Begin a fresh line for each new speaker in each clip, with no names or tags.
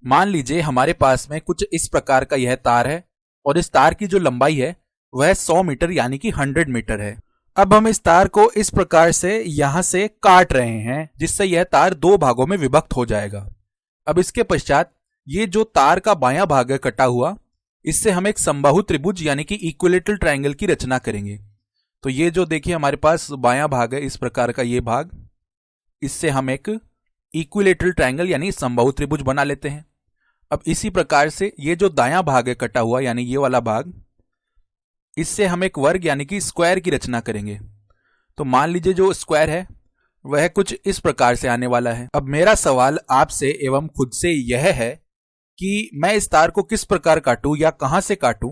मान लीजिए हमारे पास में कुछ इस प्रकार का यह तार है और इस तार की जो लंबाई है वह 100 मीटर यानी कि 100 मीटर है। अब हम इस तार को इस प्रकार से यहां से काट रहे हैं जिससे यह तार दो भागों में विभक्त हो जाएगा। अब इसके पश्चात ये जो तार का बायां भाग है कटा हुआ, इससे हम एक समबाहु त्रिभुज यानी कि इक्विलेटरल ट्रायंगल की रचना करेंगे। तो ये जो देखिए हमारे पास बायां भाग है इस प्रकार का ये भाग, इससे हम एक इक्विलेटरल ट्रायंगल यानी समबाहु त्रिभुज बना लेते हैं। अब इसी प्रकार से ये जो दायां भाग है कटा हुआ यानी ये वाला भाग, इससे हम एक वर्ग यानी कि स्क्वायर की रचना करेंगे। तो मान लीजिए जो स्क्वायर है वह कुछ इस प्रकार से आने वाला है। अब मेरा सवाल आपसे एवं खुद से यह है कि मैं इस तार को किस प्रकार काटूं या कहां से काटूं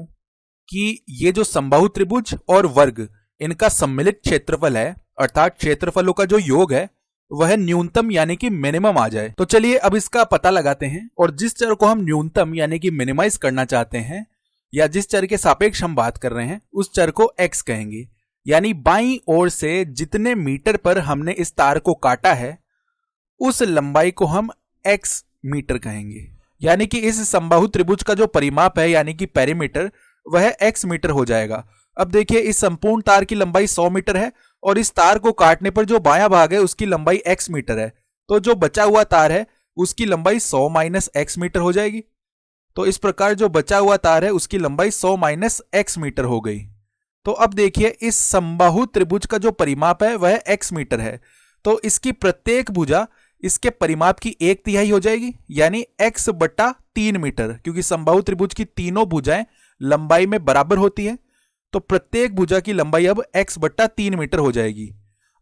कि ये जो समबाहु त्रिभुज और वर्ग इनका सम्मिलित क्षेत्रफल है, अर्थात क्षेत्रफलों का जो योग है वह न्यूनतम यानी कि मिनिमम आ जाए। तो चलिए अब इसका पता लगाते हैं और जिस चर को हम न्यूनतम यानी कि मिनिमाइज करना चाहते हैं या जिस चर के सापेक्ष हम बात कर रहे हैं उस चर को x कहेंगे। यानी बाईं ओर से जितने मीटर पर हमने इस तार को काटा है उस लंबाई को हम x मीटर कहेंगे। यानी कि इस समबाहु त्रिभुज का जो परिमाप है यानी कि पेरीमीटर वह x मीटर हो जाएगा। अब देखिए इस संपूर्ण तार की लंबाई 100 मीटर है और इस तार को काटने पर जो बायां भाग है उसकी लंबाई x मीटर है। तो जो बचा हुआ तार है उसकी लंबाई 100 माइनस x मीटर हो जाएगी। तो इस प्रकार जो बचा हुआ तार है उसकी लंबाई 100 माइनस x मीटर हो गई। तो अब देखिए इस समबाहु त्रिभुज का जो परिमाप है वह x मीटर है, तो इसकी प्रत्येक भुजा इसके परिमाप की 1/3 हो जाएगी यानी x बटा 3 मीटर, क्योंकि समबाहु त्रिभुज की तीनों भुजाएं लंबाई में बराबर होती है। तो प्रत्येक भुजा की लंबाई अब x बटा 3 मीटर हो जाएगी।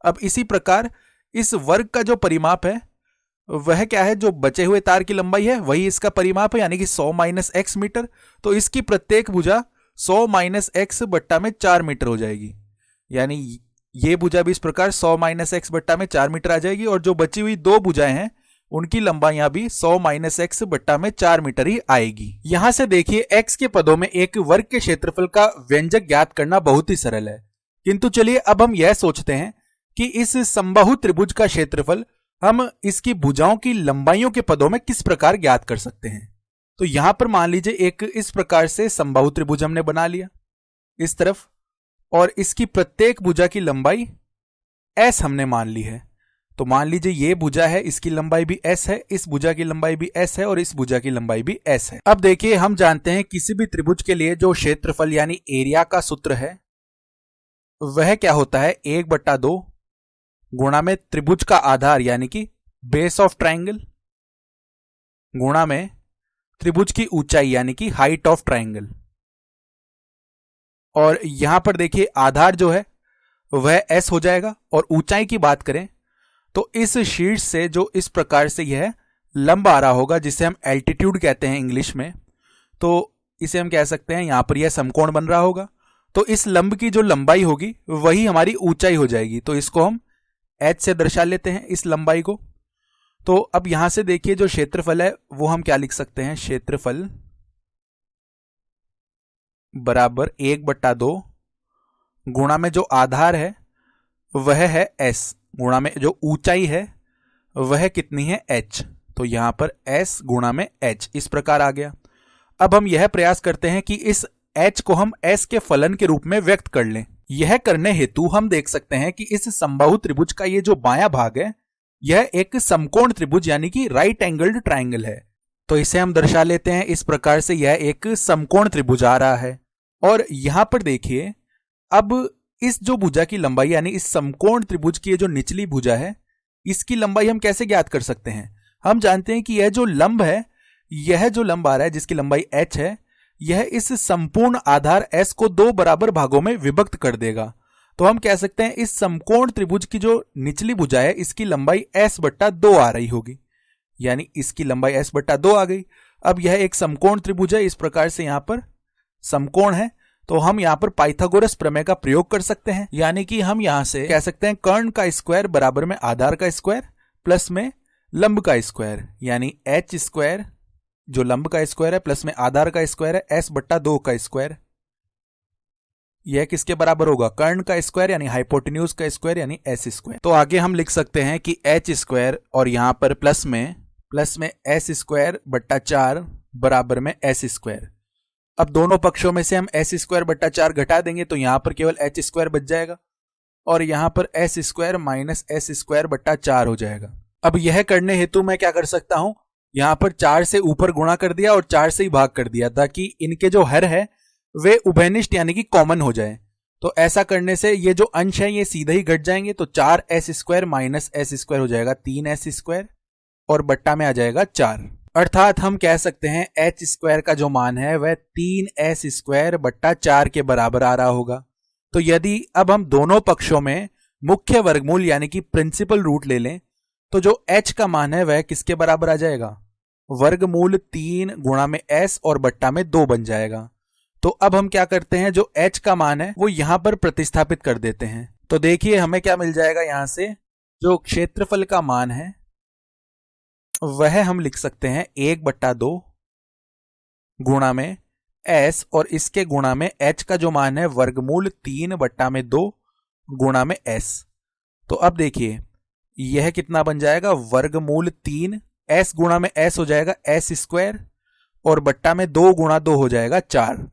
अब इसी प्रकार इस वर्ग का जो परिमाप है वह क्या है, जो बचे हुए तार की लंबाई है वही इसका परिमाप है यानी कि 100 माइनस x मीटर। तो इसकी प्रत्येक भुजा 100 माइनस x बट्टा में 4 मीटर हो जाएगी। यानी ये भुजा भी इस प्रकार 100 माइनस x बट्टा में 4 मीटर आ जाएगी और जो बची हुई दो भुजाएं हैं उनकी लंबाइयां भी 100 माइनस x बट्टा में 4 मीटर ही आएगी। यहां से देखिए x के पदों में एक वर्ग के क्षेत्रफल का व्यंजक ज्ञात करना बहुत ही सरल है। किंतु चलिए अब हम यह सोचते हैं कि इस समबाहु त्रिभुज का क्षेत्रफल हम इसकी भुजाओं की लंबाइयों के पदों में किस प्रकार ज्ञात कर सकते हैं। तो यहां पर मान लीजिए एक इस प्रकार से समबाहु त्रिभुज हमने बना लिया इस तरफ, और इसकी प्रत्येक भुजा की लंबाई s हमने मान ली है। तो मान लीजिए ये भुजा है, इसकी लंबाई भी s है, इस भुजा की लंबाई भी s है और इस भुजा की लंबाई भी s है। अब देखिए हम जानते हैं किसी भी त्रिभुज के लिए जो क्षेत्रफल यानी एरिया का सूत्र है वह क्या होता है, 1/2 गुणा में त्रिभुज का आधार यानी कि बेस ऑफ ट्रायंगल गुणा में त्रिभुज की ऊंचाई यानी कि हाइट ऑफ ट्रायंगल। और यहां पर देखिए आधार जो है वह s हो जाएगा और ऊंचाई की बात करें तो इस शीर्ष से जो इस प्रकार से यह लंब आ रहा होगा जिसे हम एल्टीट्यूड कहते हैं इंग्लिश में, तो इसे हम कह सकते हैं यहां पर यह समकोण बन रहा होगा। तो इस लंब की जो लंबाई होगी वही हमारी ऊंचाई हो जाएगी। तो इसको हम h से दर्शा लेते हैं इस लंबाई को। तो अब यहां से देखिए जो क्षेत्रफल है वो हम क्या लिख सकते हैं, क्षेत्रफल बराबर 1/2 गुणा में जो आधार है वह है s गुणा में जो ऊंचाई है वह कितनी है h। तो यहां पर s गुणा में h इस प्रकार आ गया। अब हम यह प्रयास करते हैं कि इस h को हम s के फलन के रूप में व्यक्त कर लें। यह करने हेतु हम देख सकते हैं कि इस समबाहु त्रिभुज का ये जो बायां भाग है यह एक समकोण त्रिभुज यानी कि राइट एंगल्ड ट्रायंगल है। तो इसे हम दर्शा लेते हैं इस प्रकार से, यह एक समकोण त्रिभुज आ रहा है। और यहां पर देखिए अब इस जो भुजा की लंबाई यानी इस समकोण त्रिभुज की जो निचली भुजा है इसकी लंबाई हम कैसे ज्ञात कर सकते हैं। हम जानते हैं कि यह जो लंब है, यह जो लंब आ रहा है जिसकी लंबाई h है, यह इस संपूर्ण आधार s को दो बराबर भागों में विभक्त कर देगा। तो हम कह सकते हैं इस समकोण त्रिभुज की जो निचली भुजा है इसकी लंबाई s/2 आ रही होगी, यानी इसकी लंबाई s/2 आ गई। अब यह एक समकोण त्रिभुज है, इस प्रकार से यहां पर समकोण है, तो हम यहां पर पाइथागोरस प्रमेय का प्रयोग कर सकते हैं। यानी कि हम यहां से कह सकते हैं कर्ण का स्क्वायर बराबर में आधार का स्क्वायर प्लस में लंब का स्क्वायर, यानी h² जो लंब का स्क्वायर है प्लस में आधार का स्क्वायर है s/2 का स्क्वायर, यह किसके बराबर होगा, कर्ण का स्क्वायर यानी हाइपोटेन्यूज का स्क्वायर यानी s²। तो आगे हम लिख सकते हैं कि h² और यहां पर प्लस में प्लस में एस स्क्वायर बट्टा 4 बराबर में एस स्क्वायर। अब दोनों पक्षों में से हम एस स्क्वायर बट्टा 4 घटा देंगे तो यहां पर केवल एच स्क्वायर बच जाएगा और यहां पर S square minus S square बट्टा 4 हो जाएगा। अब यह करने हेतु मैं क्या कर सकता हूं, यहां पर 4 से ऊपर गुणा कर दिया और 4 से ही भाग कर दिया ताकि इनके जो हर है वे उभयनिष्ठ यानी कि कॉमन हो जाए। तो ऐसा करने से ये जो अंश है ये सीधे ही घट जाएंगे, तो 4 S square minus S square हो जाएगा 3 एस स्क्वायर और बट्टा में आ जाएगा 4। अर्थात हम कह सकते हैं एच स्क्वायर का जो मान है वह 3 एस स्क्वायर बट्टा 4 के बराबर आ रहा होगा। तो यदि अब हम दोनों पक्षों में मुख्य वर्गमूल यानी कि प्रिंसिपल रूट ले लें तो जो h का मान है वह किसके बराबर आ जाएगा, वर्गमूल 3 गुणा में s और बट्टा में 2 बन जाएगा। तो अब हम क्या करते हैं, जो h का मान है वो यहां पर प्रतिस्थापित कर देते हैं। तो देखिए हमें क्या मिल जाएगा, यहां से जो क्षेत्रफल का मान है वह हम लिख सकते हैं 1/2 गुणा में s और इसके गुणा में h का जो मान है वर्गमूल 3/2 गुणा में s। तो अब देखिए यह कितना बन जाएगा, वर्गमूल 3 s गुणा में s हो जाएगा s स्क्वायर और बट्टा में 2 गुणा 2 हो जाएगा 4।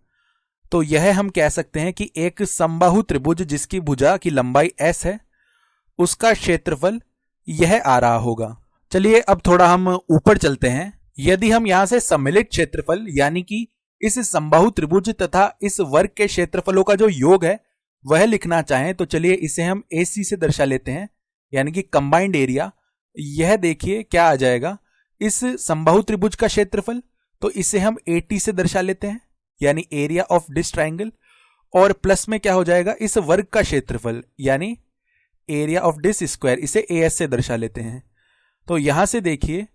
तो यह हम कह सकते हैं कि एक समबाहु त्रिभुज जिसकी भुजा की लंबाई s है उसका क्षेत्रफल यह आ रहा होगा। चलिए अब थोड़ा हम ऊपर चलते हैं। यदि हम यहां से सम्मिलित क्षेत्रफल यानी कि इस समबाहु त्रिभुज तथा इस वर्ग के क्षेत्रफलों का जो योग है वह लिखना चाहें तो चलिए इसे हम AC से दर्शा लेते हैं, यानी कि कंबाइंड एरिया। यह देखिए क्या आ जाएगा, इस समबाहु त्रिभुज का क्षेत्रफल, तो इसे हम AT से दर्शा लेते हैं यानी एरिया ऑफ दिस ट्राइंगल, और प्लस में क्या हो जाएगा, इस वर्ग का क्षेत्रफल यानी एरिया ऑफ दिस स्क्वायर, इसे AS से दर्शा लेते हैं। तो यहां से देखिए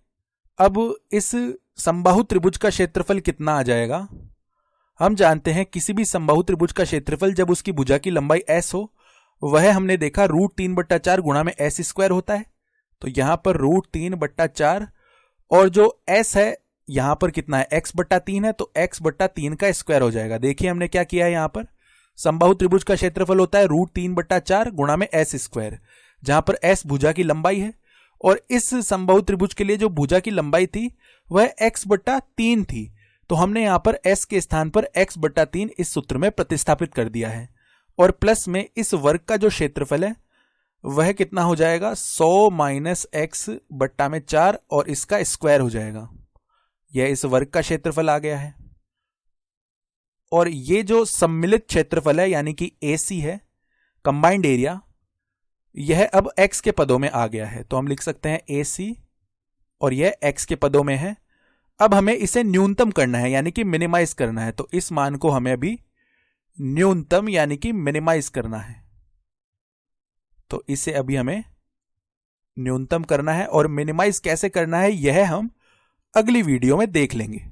अब इस समबाहु त्रिभुज का क्षेत्रफल कितना आ जाएगा। हम जानते हैं किसी भी समबाहु त्रिभुज का क्षेत्रफल जब उसकी भुजा की लंबाई s हो वह हमने देखा √3/4 गुणा में s स्क्वायर होता है। तो यहां पर √3/4 और जो s है यहां पर कितना है, x/3 है, तो x/3 का स्क्वायर हो जाएगा। देखिए हमने क्या किया है, यहां पर समबाहु त्रिभुज का क्षेत्रफल होता है √3/4 गुणा में s स्क्वायर, जहां पर s भुजा की लंबाई है और इस समबाहु त्रिभुज के लिए जो भुजा की लंबाई थी वह x/3 थी। तो हमने यहां पर s के स्थान पर x/3 इस सूत्र में प्रतिस्थापित कर दिया है और प्लस में इस वर्ग का जो क्षेत्रफल है वह कितना हो जाएगा, 100 माइनस x/4 और इसका स्क्वायर हो जाएगा। यह इस वर्ग का क्षेत्रफल आ गया है। और ये जो सम्मिलित क्षेत्रफल है यानी कि AC है, कंबाइंड एरिया, यह अब x के पदों में आ गया है। तो हम लिख सकते हैं AC और यह x के पदों में है। अब हमें इसे न्यूनतम करना है यानी कि मिनिमाइज करना है। तो इस मान को हमें अभी न्यूनतम यानी कि मिनिमाइज करना है। तो इसे अभी हमें न्यूनतम करना है और मिनिमाइज कैसे करना है यह हम अगली वीडियो में देख लेंगे।